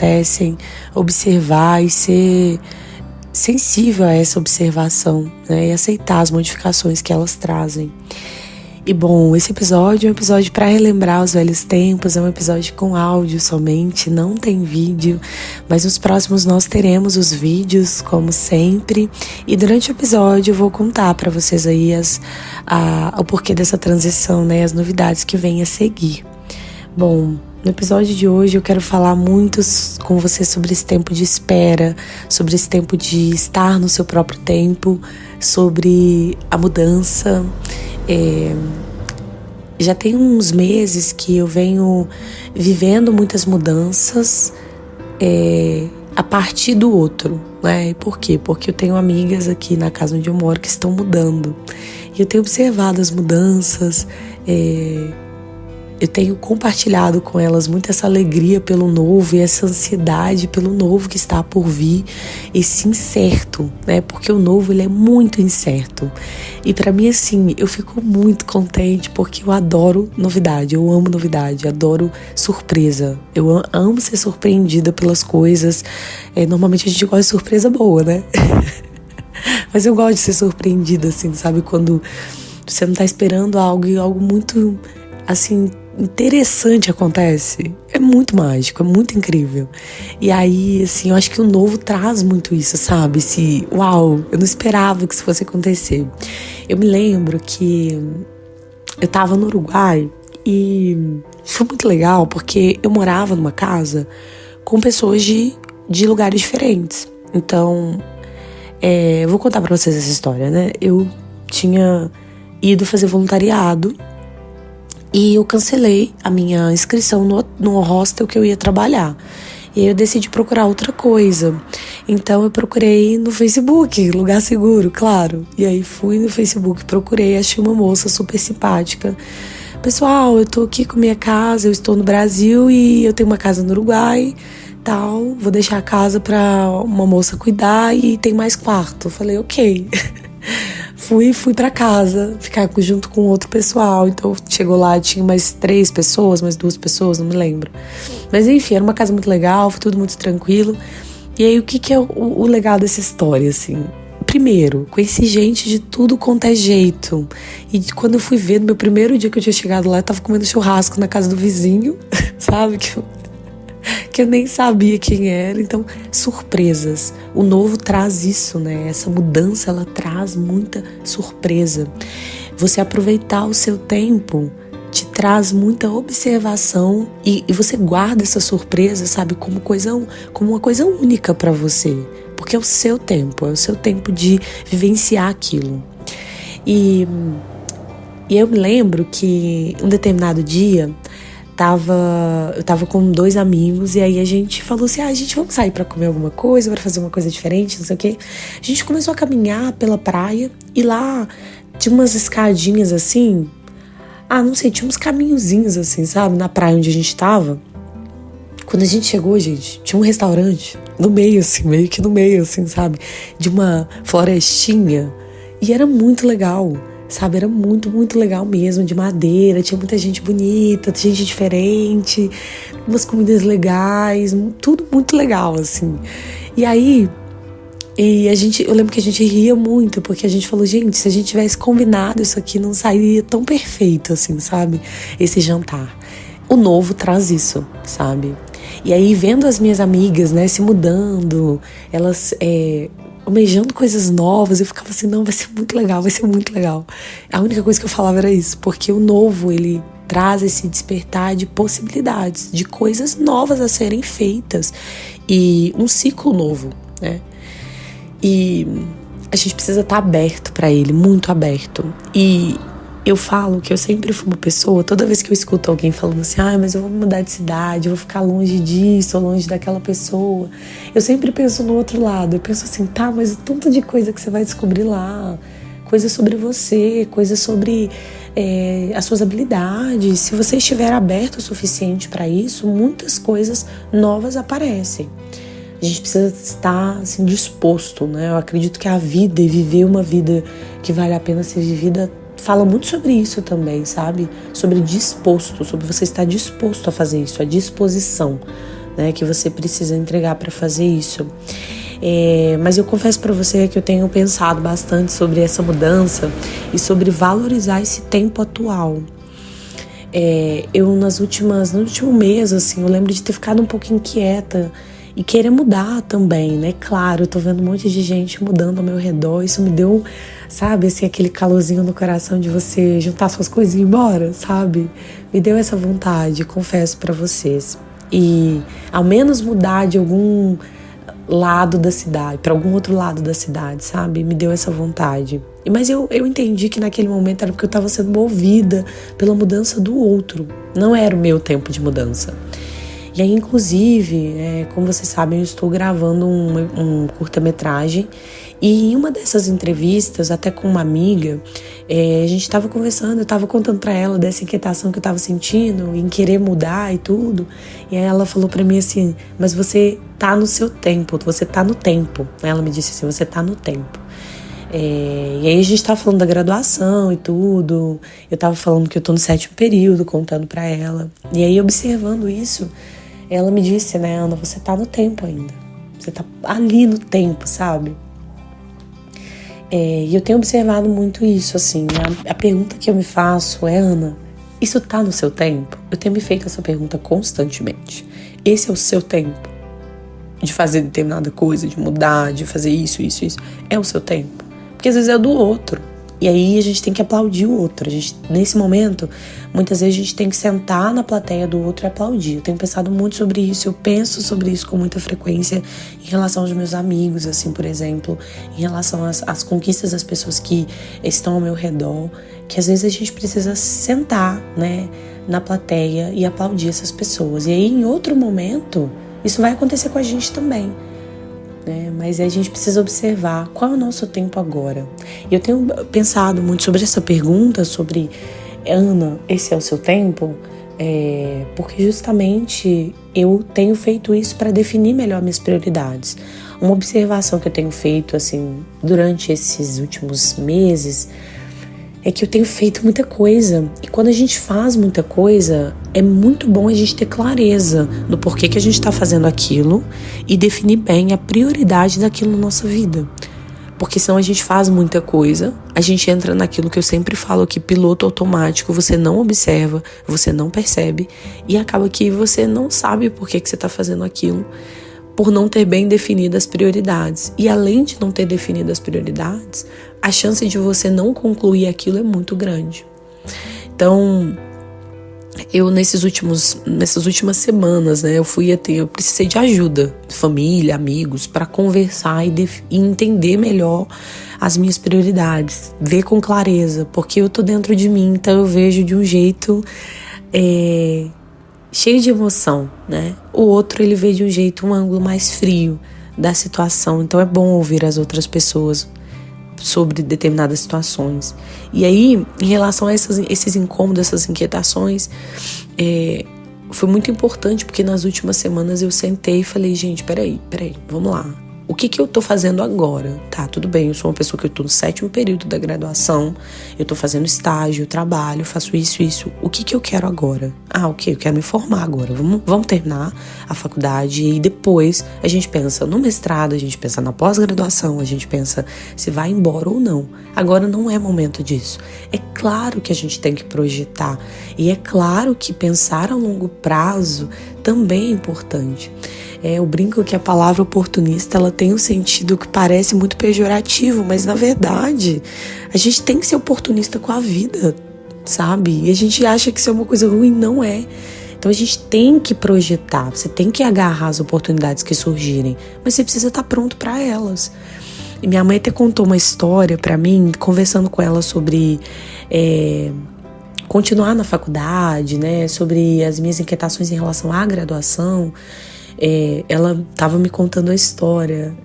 acontecem, observar e ser sensível a essa observação, né? E aceitar as modificações que elas trazem. E bom, esse episódio é um episódio para relembrar os velhos tempos, é um episódio com áudio somente, não tem vídeo, mas nos próximos nós teremos os vídeos, como sempre, e durante o episódio eu vou contar para vocês aí o porquê dessa transição, né, as novidades que vêm a seguir. Bom, no episódio de hoje eu quero falar muito com você sobre esse tempo de espera, sobre esse tempo de estar no seu próprio tempo, sobre a mudança. Já tem uns meses que eu venho vivendo muitas mudanças a partir do outro, né? Por quê? Porque eu tenho amigas aqui na casa onde eu moro que estão mudando. E eu tenho observado as mudanças, eu tenho compartilhado com elas muito essa alegria pelo novo e essa ansiedade pelo novo que está por vir, esse incerto, né? Porque o novo, ele é muito incerto. E para mim, assim, eu fico muito contente porque eu adoro novidade, eu amo novidade, adoro surpresa. Eu amo ser surpreendida pelas coisas. Normalmente a gente gosta de surpresa boa, né? Mas eu gosto de ser surpreendida, assim, sabe? Quando você não tá esperando algo e algo muito, assim, interessante acontece. É muito mágico, é muito incrível. E aí, assim, eu acho que o novo traz muito isso, sabe? Uau, eu não esperava que isso fosse acontecer. Eu me lembro que eu tava no Uruguai e foi muito legal porque eu morava numa casa com pessoas de lugares diferentes. Então, eu vou contar pra vocês essa história, né? Eu tinha ido fazer voluntariado e eu cancelei a minha inscrição no hostel que eu ia trabalhar. E aí eu decidi procurar outra coisa. Então eu procurei no Facebook, lugar seguro, claro. E aí fui no Facebook, procurei, achei uma moça super simpática. Pessoal, eu tô aqui com minha casa, eu estou no Brasil e eu tenho uma casa no Uruguai, tal. Vou deixar a casa pra uma moça cuidar e tem mais quarto. Eu falei, ok. Fui pra casa, ficar junto com outro pessoal. Então chegou lá, tinha mais 3 pessoas, mais 2 pessoas, não me lembro. Mas enfim, era uma casa muito legal, foi tudo muito tranquilo. E aí o que é o legal dessa história, assim? Primeiro, conheci gente de tudo quanto é jeito. E quando eu fui ver, no meu primeiro dia que eu tinha chegado lá, eu tava comendo churrasco na casa do vizinho, sabe? Que eu nem sabia quem era. Então, surpresas. O novo traz isso, né? Essa mudança, ela traz muita surpresa. Você aproveitar o seu tempo te traz muita observação e você guarda essa surpresa, sabe? Como uma coisa única pra você. Porque é o seu tempo de vivenciar aquilo. E eu me lembro que um determinado dia eu tava com 2 amigos e aí a gente falou assim, gente, vamos sair pra comer alguma coisa, pra fazer uma coisa diferente, não sei o quê. A gente começou a caminhar pela praia e lá tinha umas escadinhas assim, não sei, tinha uns caminhozinhos assim, sabe, na praia onde a gente tava. Quando a gente chegou, gente, tinha um restaurante no meio, assim, meio que no meio, assim, sabe, de uma florestinha e era muito legal. Sabe, era muito, muito legal mesmo, de madeira, tinha muita gente bonita, gente diferente, umas legais, tudo muito legal, assim. E aí, eu lembro que a gente ria muito, porque a gente falou, gente, se a gente tivesse combinado isso aqui, não sairia tão perfeito, assim, sabe? Esse jantar. O novo traz isso, sabe? E aí, vendo as minhas amigas, né, se mudando, elas almejando coisas novas, eu ficava assim, não, vai ser muito legal, vai ser muito legal. A única coisa que eu falava era isso, porque o novo, ele traz esse despertar de possibilidades, de coisas novas a serem feitas e um ciclo novo, né? E a gente precisa estar aberto para ele, muito aberto. E eu falo que eu sempre fui uma pessoa, toda vez que eu escuto alguém falando assim, mas eu vou mudar de cidade, eu vou ficar longe disso, ou longe daquela pessoa, eu sempre penso no outro lado. Eu penso assim, mas o tanto de coisa que você vai descobrir lá, coisas sobre você, coisas sobre as suas habilidades. Se você estiver aberto o suficiente para isso, muitas coisas novas aparecem. A gente precisa estar assim, disposto, né? Eu acredito que a vida e viver uma vida que vale a pena ser vivida fala muito sobre isso também, sabe? Sobre disposto, sobre você estar disposto a fazer isso, a disposição, né, que você precisa entregar para fazer isso. Mas eu confesso para você que eu tenho pensado bastante sobre essa mudança e sobre valorizar esse tempo atual. No último mês, assim, eu lembro de ter ficado um pouco inquieta e querer mudar também, né? Claro, eu tô vendo um monte de gente mudando ao meu redor, isso me deu, sabe, assim, aquele calorzinho no coração de você juntar suas coisas e ir embora, sabe? Me deu essa vontade, confesso pra vocês. E ao menos mudar de algum lado da cidade, para algum outro lado da cidade, sabe? Me deu essa vontade. Mas eu entendi que naquele momento era porque eu estava sendo movida pela mudança do outro. Não era o meu tempo de mudança. E aí, inclusive, como vocês sabem, eu estou gravando um curta-metragem. E em uma dessas entrevistas, até com uma amiga, a gente estava conversando, eu estava contando para ela dessa inquietação que eu estava sentindo, em querer mudar e tudo. E aí ela falou para mim assim, mas você tá no seu tempo, você tá no tempo. Ela me disse assim, você tá no tempo. E aí a gente tava falando da graduação e tudo, eu tava falando que eu tô no 7º período, contando pra ela. E aí, observando isso, ela me disse, né, Ana, você tá no tempo ainda. Você tá ali no tempo, sabe? E eu tenho observado muito isso, assim. A pergunta que eu me faço é, Ana, isso tá no seu tempo? Eu tenho me feito essa pergunta constantemente. Esse é o seu tempo? De fazer determinada coisa, de mudar, de fazer isso. É o seu tempo? Porque às vezes é do outro. E aí a gente tem que aplaudir o outro. Nesse momento, muitas vezes a gente tem que sentar na plateia do outro e aplaudir. Eu tenho pensado muito sobre isso, eu penso sobre isso com muita frequência em relação aos meus amigos, assim, por exemplo, em relação às conquistas das pessoas que estão ao meu redor, que às vezes a gente precisa sentar, né, na plateia e aplaudir essas pessoas. E aí, em outro momento, isso vai acontecer com a gente também. Mas a gente precisa observar qual é o nosso tempo agora. E eu tenho pensado muito sobre essa pergunta, sobre, Ana, esse é o seu tempo? Porque justamente eu tenho feito isso para definir melhor minhas prioridades. Uma observação que eu tenho feito assim durante esses últimos meses é que eu tenho feito muita coisa. E quando a gente faz muita coisa, é muito bom a gente ter clareza do porquê que a gente está fazendo aquilo e definir bem a prioridade daquilo na nossa vida. Porque senão a gente faz muita coisa, a gente entra naquilo que eu sempre falo aqui, piloto automático, você não observa, você não percebe e acaba que você não sabe por que você está fazendo aquilo, por não ter bem definidas as prioridades. E além de não ter definido as prioridades, a chance de você não concluir aquilo é muito grande. Então, eu nessas últimas semanas, né, eu precisei de ajuda, de família, amigos, para conversar e entender melhor as minhas prioridades, ver com clareza, porque eu tô dentro de mim, então eu vejo de um jeito cheio de emoção, né? O outro, ele vê de um jeito, um ângulo mais frio da situação, então é bom ouvir as outras pessoas sobre determinadas situações. E aí, em relação a esses incômodos, essas inquietações, foi muito importante, porque nas últimas semanas eu sentei e falei, gente, peraí, vamos lá. O que eu tô fazendo agora? Tá, tudo bem, eu sou uma pessoa que eu tô no 7º período da graduação, eu tô fazendo estágio, eu trabalho, eu faço isso. O que eu quero agora? Ok, eu quero me formar agora. Vamos terminar a faculdade e depois a gente pensa no mestrado, a gente pensa na pós-graduação, a gente pensa se vai embora ou não. Agora não é momento disso. É claro que a gente tem que projetar e é claro que pensar a longo prazo também é importante. Eu brinco que a palavra oportunista, ela tem um sentido que parece muito pejorativo, mas na verdade a gente tem que ser oportunista com a vida, sabe? E a gente acha que isso é uma coisa ruim, não é. Então a gente tem que projetar, você tem que agarrar as oportunidades que surgirem, mas você precisa estar pronto para elas. E minha mãe até contou uma história para mim, conversando com ela sobre continuar na faculdade, né? Sobre as minhas inquietações em relação à graduação. Ela estava me contando a história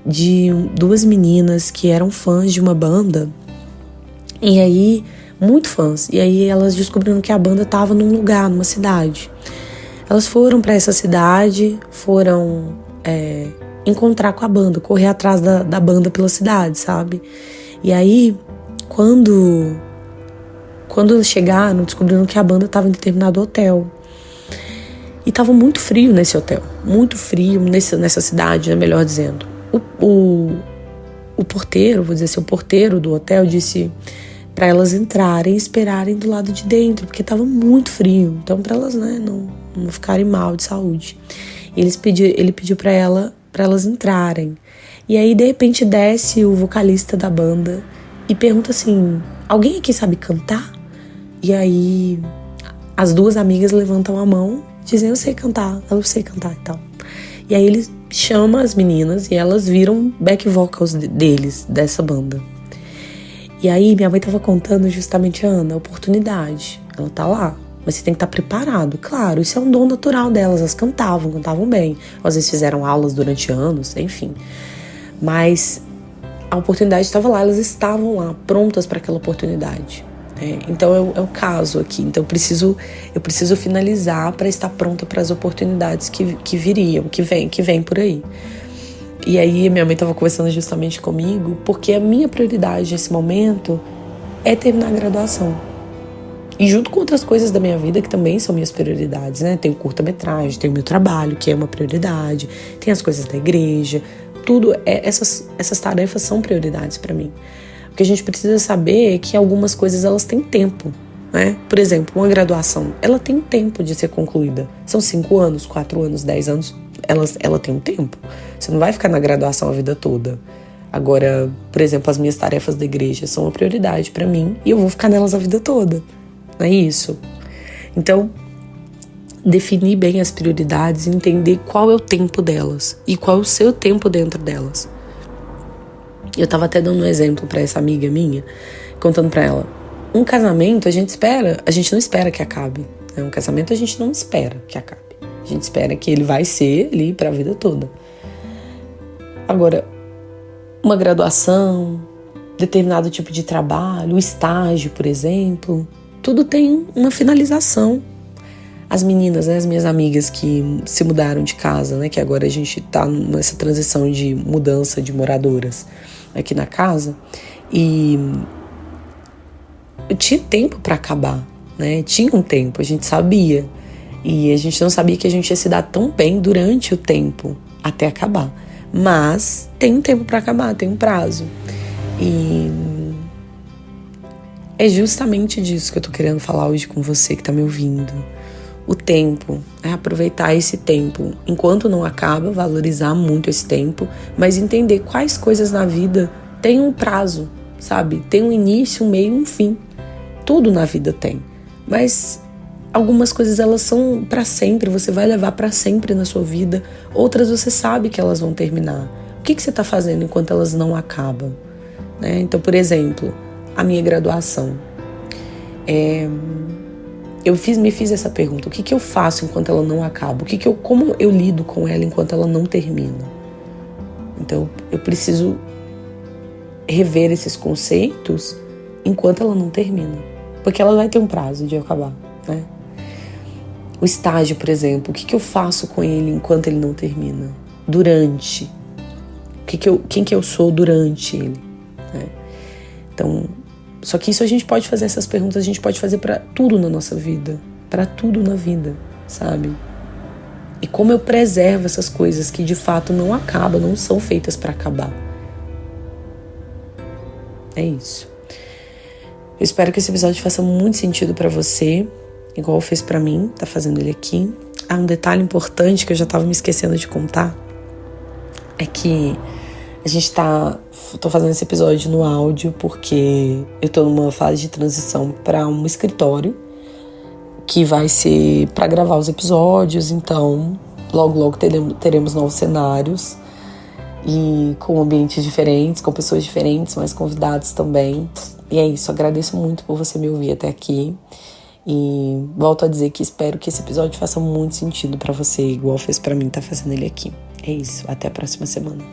de 2 meninas que eram fãs de uma banda, e aí, muito fãs, e aí elas descobriram que a banda estava num lugar, numa cidade. Elas foram para essa cidade, foram encontrar com a banda, correr atrás da banda pela cidade, sabe? E aí, quando elas chegaram, descobriram que a banda estava em determinado hotel. E tava muito frio nesse hotel, muito frio nessa cidade, né, melhor dizendo. O porteiro, vou dizer assim, o porteiro do hotel disse para elas entrarem e esperarem do lado de dentro, porque tava muito frio. Então, para elas, né, não ficarem mal de saúde. E ele pediu para elas entrarem. E aí, de repente, desce o vocalista da banda e pergunta assim: alguém aqui sabe cantar? E aí, as duas amigas levantam a mão, dizem: eu sei cantar e tal. E aí ele chama as meninas e elas viram back vocals deles, dessa banda. E aí minha mãe tava contando justamente a Ana, a oportunidade. Ela tá lá, mas você tem que estar preparado. Claro, isso é um dom natural delas, elas cantavam bem. Às vezes fizeram aulas durante anos, enfim. Mas a oportunidade estava lá, elas estavam lá, prontas para aquela oportunidade. Então é o caso aqui. Então eu preciso finalizar para estar pronta para as oportunidades que viriam, que vem por aí. E aí minha mãe estava conversando justamente comigo, porque a minha prioridade nesse momento é terminar a graduação. E junto com outras coisas da minha vida que também são minhas prioridades, né? Tem o curta-metragem, tem o meu trabalho, que é uma prioridade, tem as coisas da igreja, tudo, essas tarefas são prioridades para mim. Porque a gente precisa saber que algumas coisas elas têm tempo, né? Por exemplo, uma graduação, ela tem tempo de ser concluída. São 5 anos, 4 anos, 10 anos, ela tem um tempo. Você não vai ficar na graduação a vida toda. Agora, por exemplo, as minhas tarefas da igreja são uma prioridade para mim e eu vou ficar nelas a vida toda. Não é isso? Então, definir bem as prioridades e entender qual é o tempo delas e qual é o seu tempo dentro delas. Eu tava até dando um exemplo pra essa amiga minha, contando pra ela: um casamento a gente não espera que acabe. Né? Um casamento a gente não espera que acabe. A gente espera que ele vai ser ali pra vida toda. Agora, uma graduação, determinado tipo de trabalho, o estágio, por exemplo, tudo tem uma finalização. As meninas, né, as minhas amigas que se mudaram de casa, né, que agora a gente tá nessa transição de mudança de moradoras aqui na casa, e eu tinha tempo para acabar, né? Tinha um tempo, a gente sabia, e a gente não sabia que a gente ia se dar tão bem durante o tempo até acabar, mas tem um tempo para acabar, tem um prazo, e é justamente disso que eu tô querendo falar hoje com você que tá me ouvindo. O tempo, aproveitar esse tempo. Enquanto não acaba, valorizar muito esse tempo, mas entender quais coisas na vida têm um prazo, sabe? Tem um início, um meio e um fim. Tudo na vida tem. Mas algumas coisas elas são para sempre, você vai levar para sempre na sua vida. Outras você sabe que elas vão terminar. O que você está fazendo enquanto elas não acabam? Né? Então, por exemplo, a minha graduação. Eu me fiz essa pergunta: o que eu faço enquanto ela não acaba? Como eu lido com ela enquanto ela não termina? Então, eu preciso rever esses conceitos enquanto ela não termina. Porque ela vai ter um prazo de acabar, né? O estágio, por exemplo, o que eu faço com ele enquanto ele não termina? Durante. Quem que eu sou durante ele? Né? Então, só que isso a gente pode fazer, essas perguntas a gente pode fazer para tudo na nossa vida, para tudo na vida, sabe? E como eu preservo essas coisas que de fato não acabam, não são feitas para acabar. É isso. Eu espero que esse episódio faça muito sentido para você, igual fez para mim, tá fazendo ele aqui. Um detalhe importante que eu já tava me esquecendo de contar é que tô fazendo esse episódio no áudio porque eu tô numa fase de transição para um escritório que vai ser para gravar os episódios, então logo teremos novos cenários e com ambientes diferentes, com pessoas diferentes, mais convidados também. E é isso, agradeço muito por você me ouvir até aqui e volto a dizer que espero que esse episódio faça muito sentido para você, igual fez para mim tá fazendo ele aqui. É isso, até a próxima semana.